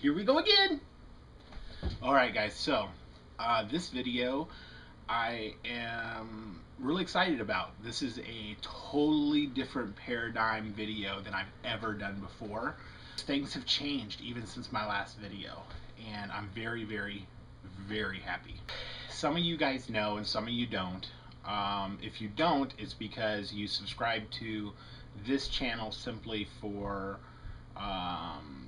Here we go again. Alright guys, so this video I am really excited about. This is a totally different paradigm video than I've ever done before. Things have changed even since my last video, and I'm very, very, very happy. Some of you guys know and some of you don't. If you don't, it's because you subscribe to this channel simply for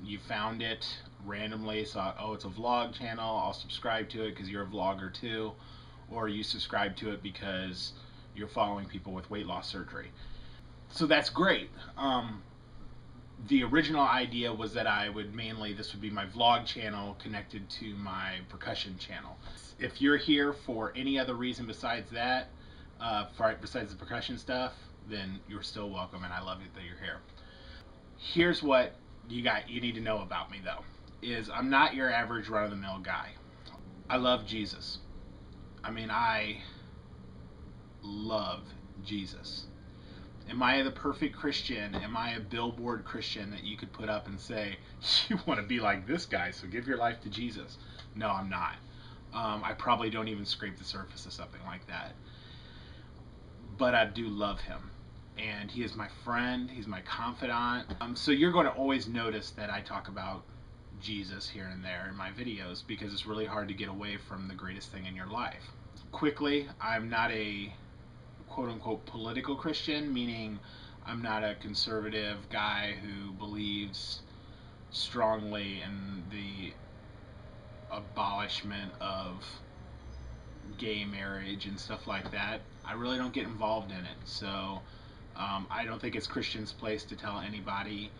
you found it randomly, saw, oh, it's a vlog channel, I'll subscribe to it because you're a vlogger too, or you subscribe to it because you're following people with weight loss surgery. So that's great. The original idea was that this would be my vlog channel connected to my percussion channel. If you're here for any other reason besides that, besides the percussion stuff, then you're still welcome, and I love it that you're here. Here's what you need to know about me, though, is I'm not your average run-of-the-mill guy. I love Jesus. I mean, I love Jesus. Am I the perfect Christian? Am I a billboard Christian that you could put up and say, you want to be like this guy, so give your life to Jesus? No, I'm not. I probably don't even scrape the surface of something like that. But I do love him. And he is my friend, he's my confidant. So you're going to always notice that I talk about Jesus here and there in my videos because it's really hard to get away from the greatest thing in your life. Quickly, I'm not a quote-unquote political Christian, meaning I'm not a conservative guy who believes strongly in the abolishment of gay marriage and stuff like that. I really don't get involved in it. So I don't think it's Christians' place to tell anybody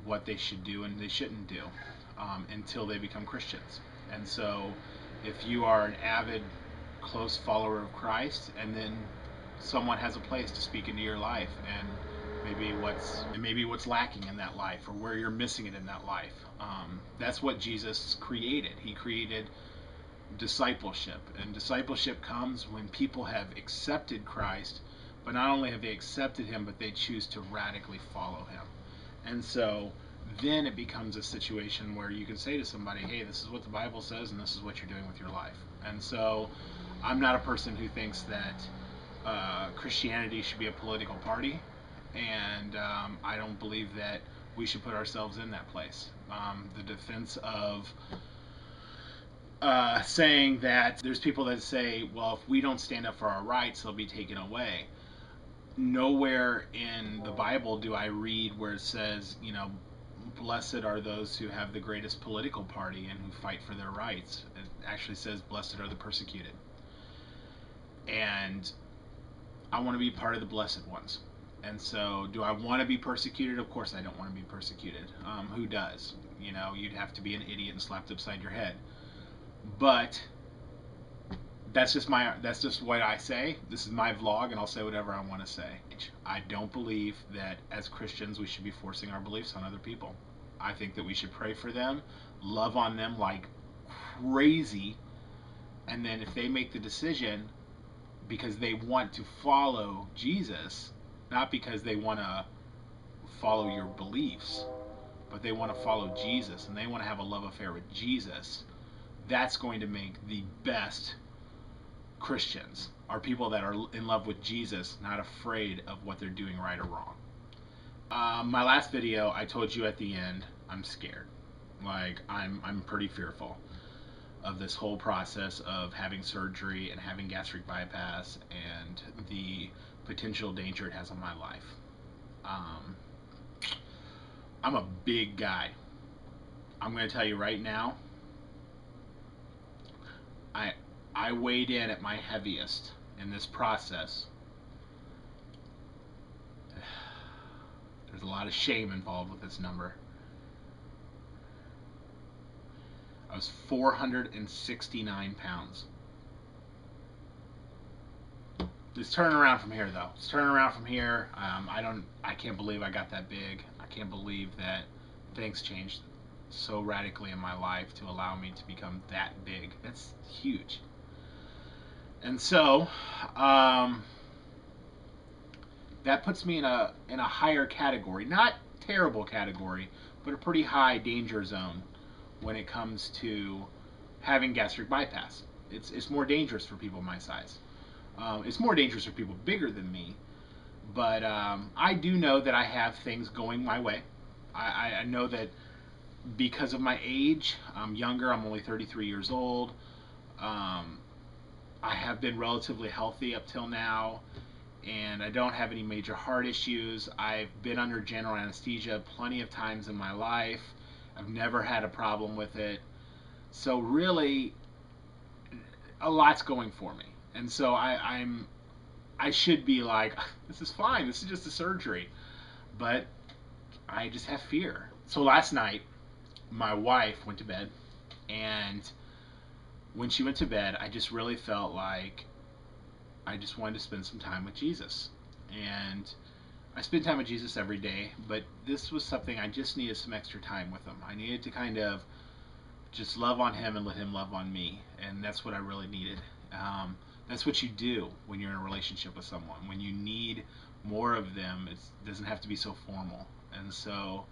what they should do and they shouldn't do until they become Christians. And so if you are an avid, close follower of Christ, and then someone has a place to speak into your life and maybe what's lacking in that life or where you're missing it in that life, that's what Jesus created. He created discipleship, and discipleship comes when people have accepted Christ, but not only have they accepted him, but they choose to radically follow him. And so then it becomes a situation where you can say to somebody, hey, this is what the Bible says and this is what you're doing with your life. And so I'm not a person who thinks that Christianity should be a political party, and I don't believe that we should put ourselves in that place. The defense of saying that there's people that say, well, if we don't stand up for our rights, they'll be taken away. Nowhere in the Bible do I read where it says, you know, blessed are those who have the greatest political party and who fight for their rights. It actually says, blessed are the persecuted. And I want to be part of the blessed ones. And so, do I want to be persecuted? Of course I don't want to be persecuted. Who does? You know, you'd have to be an idiot and slapped upside your head. But that's just what I say. This is my vlog, and I'll say whatever I want to say. I don't believe that as Christians we should be forcing our beliefs on other people. I think that we should pray for them, love on them like crazy, and then if they make the decision because they want to follow Jesus, not because they want to follow your beliefs, but they want to follow Jesus and they want to have a love affair with Jesus, that's going to make the best Christians, are people that are in love with Jesus, not afraid of what they're doing right or wrong. My last video, I told you at the end, I'm scared. Like, I'm pretty fearful of this whole process of having surgery and having gastric bypass and the potential danger it has on my life. I'm a big guy. I'm going to tell you right now, I weighed in at my heaviest in this process. There's a lot of shame involved with this number. I was 469 pounds. It's turning around from here, though. It's turning around from here. I can't believe I got that big. I can't believe that things changed so radically in my life to allow me to become that big. That's huge. And so that puts me in a higher category, not terrible category, but a pretty high danger zone when it comes to having gastric bypass. It's more dangerous for people my size. It's more dangerous for people bigger than me. But I do know that I have things going my way. I know that because of my age, I'm younger. I'm only 33 years old. Um, I have been relatively healthy up till now, and I don't have any major heart issues. I've been under general anesthesia plenty of times in my life. I've never had a problem with it. So really, a lot's going for me, and so I should be like, this is fine. This is just a surgery, but I just have fear. So last night, my wife went to bed, and when she went to bed, I just really felt like I just wanted to spend some time with Jesus. And I spend time with Jesus every day, but this was something I just needed some extra time with him. I needed to kind of just love on him and let him love on me, and that's what I really needed. That's what you do when you're in a relationship with someone. When you need more of them, it doesn't have to be so formal. And so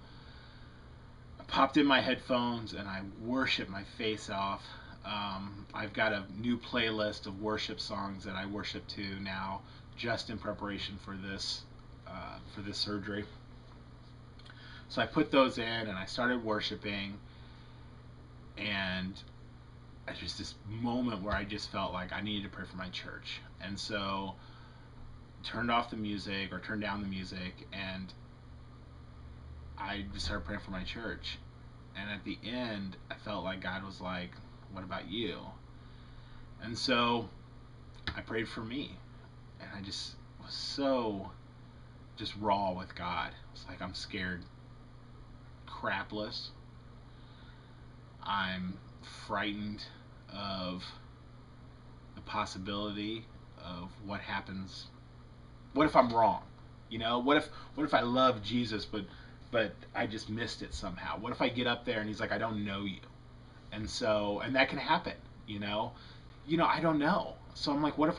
I popped in my headphones and I worship my face off. I've got a new playlist of worship songs that I worship to now, just in preparation for this surgery. So I put those in and I started worshiping, and there's this moment where I just felt like I needed to pray for my church, and so turned off the music or turned down the music, and I just started praying for my church. And at the end, I felt like God was like, "What about you?" And so I prayed for me, and I just was so just raw with God. It's like I'm scared crapless. I'm frightened of the possibility of what happens. What if I'm wrong? You know, what if I love Jesus but I just missed it somehow? What if I get up there and he's like, I don't know you? And that can happen, you know. I don't know. So I'm like, what if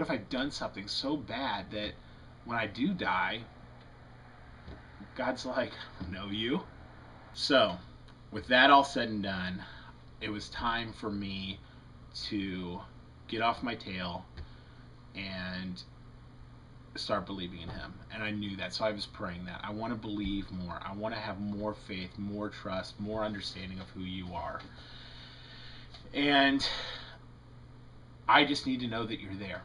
I've done something so bad that when I do die, God's like, I don't know you. So, with that all said and done, it was time for me to get off my tail and start believing in him. And I knew that, so I was praying that I want to believe more. I want to have more faith, more trust, more understanding of who you are. And I just need to know that you're there.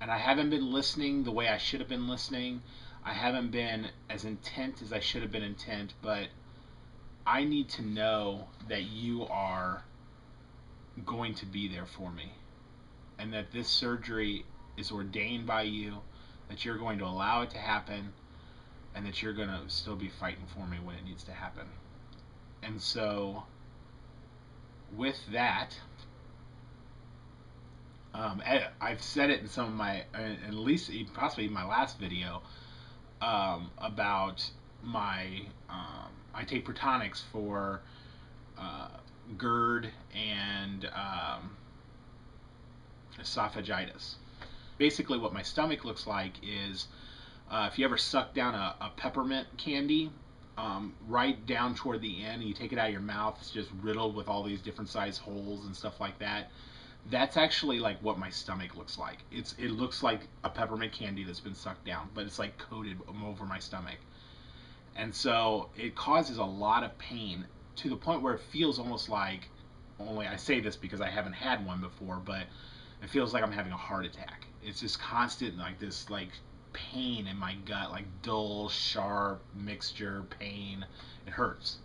And I haven't been listening the way I should have been listening. I haven't been as intent as I should have been intent, but I need to know that you are going to be there for me, and that this surgery is ordained by you, that you're going to allow it to happen, and that you're going to still be fighting for me when it needs to happen. And so with that, I've said it in some of my, at least possibly my last video, about my, I take protonics for uh, GERD and esophagitis. Basically, what my stomach looks like is if you ever suck down a peppermint candy, right down toward the end, and you take it out of your mouth, it's just riddled with all these different size holes and stuff like that. That's actually like what my stomach looks like. It looks like a peppermint candy that's been sucked down, but it's like coated over my stomach. And so it causes a lot of pain to the point where it feels almost like, only I say this because I haven't had one before, but it feels like I'm having a heart attack. It's just constant, like this like pain in my gut, like dull, sharp mixture pain. It hurts.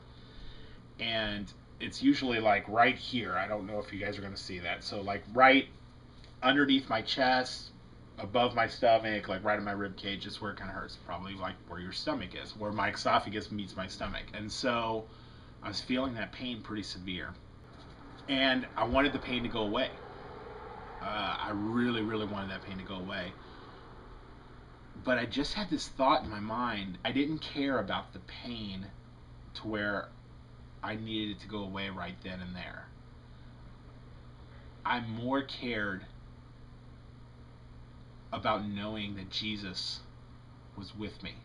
And it's usually like right here. I don't know if you guys are going to see that. So like right underneath my chest, above my stomach, like right in my rib cage, is where it kind of hurts. Probably like where your stomach is, where my esophagus meets my stomach. And so I was feeling that pain pretty severe, and I wanted the pain to go away. I really, really wanted that pain to go away. But I just had this thought in my mind. I didn't care about the pain to where I needed it to go away right then and there. I more cared about knowing that Jesus was with me.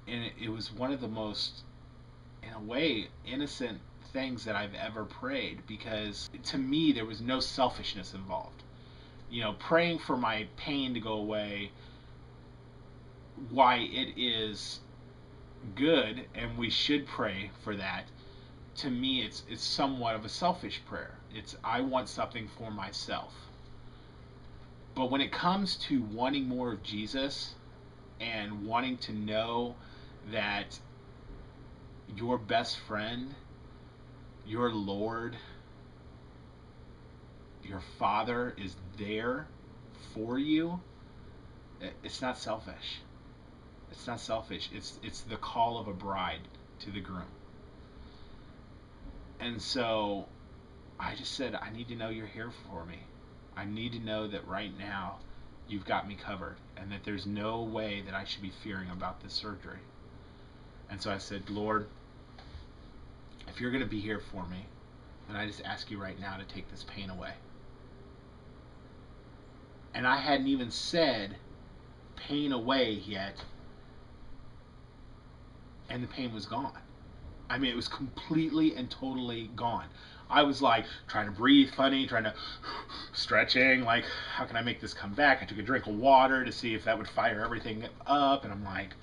And it was one of the most in a way, innocent things that I've ever prayed, because to me there was no selfishness involved. Praying for my pain to go away, why it is good and we should pray for that, to me it's somewhat of a selfish prayer. It's, I want something for myself. But when it comes to wanting more of Jesus and wanting to know that your best friend, your Lord, your Father is there for you, it's not selfish. It's not selfish. It's the call of a bride to the groom. And so I just said, I need to know you're here for me. I need to know that right now you've got me covered, and that there's no way that I should be fearing about this surgery. And so I said, Lord, if you're going to be here for me, then I just ask you right now to take this pain away. And I hadn't even said pain away yet, and the pain was gone. I mean, it was completely and totally gone. I was like trying to breathe funny, trying to stretching, like, how can I make this come back? I took a drink of water to see if that would fire everything up, and I'm like,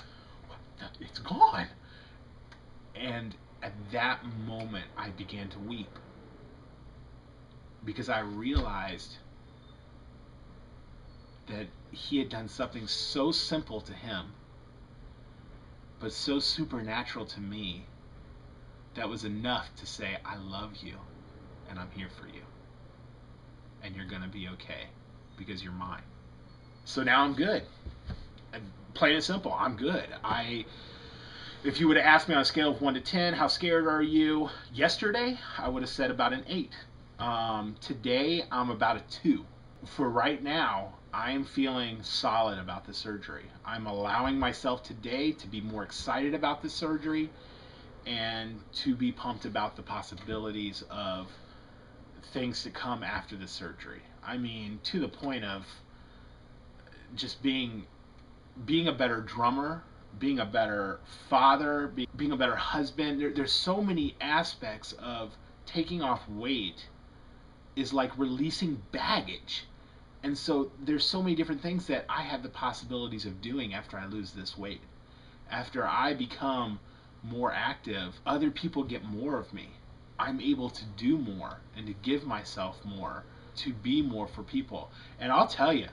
it's gone. And at that moment, I began to weep, because I realized that he had done something so simple to him, but so supernatural to me, that was enough to say, I love you, and I'm here for you, and you're going to be okay, because you're mine. So now I'm good. And plain and simple, I'm good. If you would have asked me on a scale of 1 to 10, how scared are you? Yesterday, I would have said about an 8. Today, I'm about a 2. For right now, I am feeling solid about the surgery. I'm allowing myself today to be more excited about the surgery and to be pumped about the possibilities of things to come after the surgery. I mean, to the point of just being a better drummer, being a better father, being a better husband. There's so many aspects of taking off weight is like releasing baggage. And so there's so many different things that I have the possibilities of doing after I lose this weight. After I become more active, other people get more of me. I'm able to do more and to give myself more, to be more for people. And I'll tell you,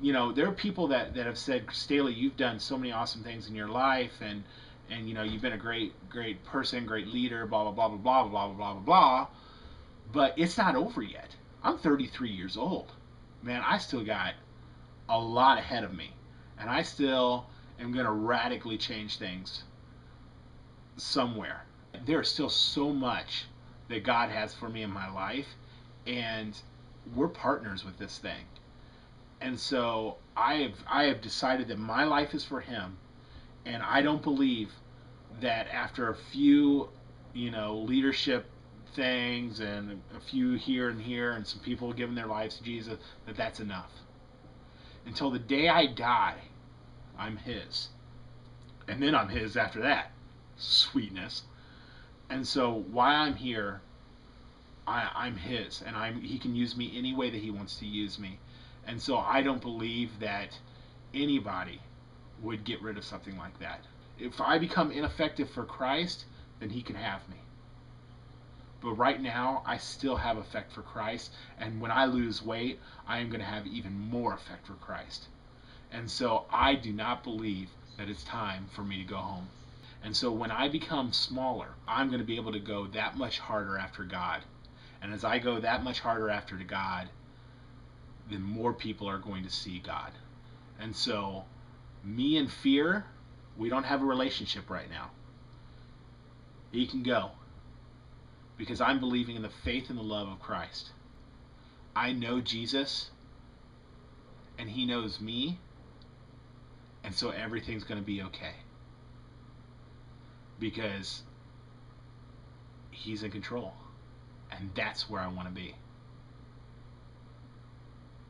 there are people that have said, Staley, you've done so many awesome things in your life, and you've been a great person, great leader, blah blah blah blah blah blah blah blah blah. But it's not over yet. I'm 33 years old. Man, I still got a lot ahead of me, and I still am going to radically change things somewhere. There's still so much that God has for me in my life, and we're partners with this thing. And so I have decided that my life is for him, and I don't believe that after a few, leadership things and a few here and here and some people giving their lives to Jesus, that's enough. Until the day I die, I'm his. And then I'm his after that. Sweetness. And so while I'm here, I'm his, and he can use me any way that he wants to use me. And so I don't believe that anybody would get rid of something like that. If I become ineffective for Christ, then he can have me. But right now, I still have effect for Christ, and when I lose weight, I am going to have even more effect for Christ. And so I do not believe that it's time for me to go home. And so when I become smaller, I'm going to be able to go that much harder after God. And as I go that much harder after God, then more people are going to see God. And so me and fear, we don't have a relationship right now. He can go, because I'm believing in the faith and the love of Christ. I know Jesus, and he knows me, and so everything's going to be okay, because he's in control, and that's where I want to be.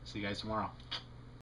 See you guys tomorrow.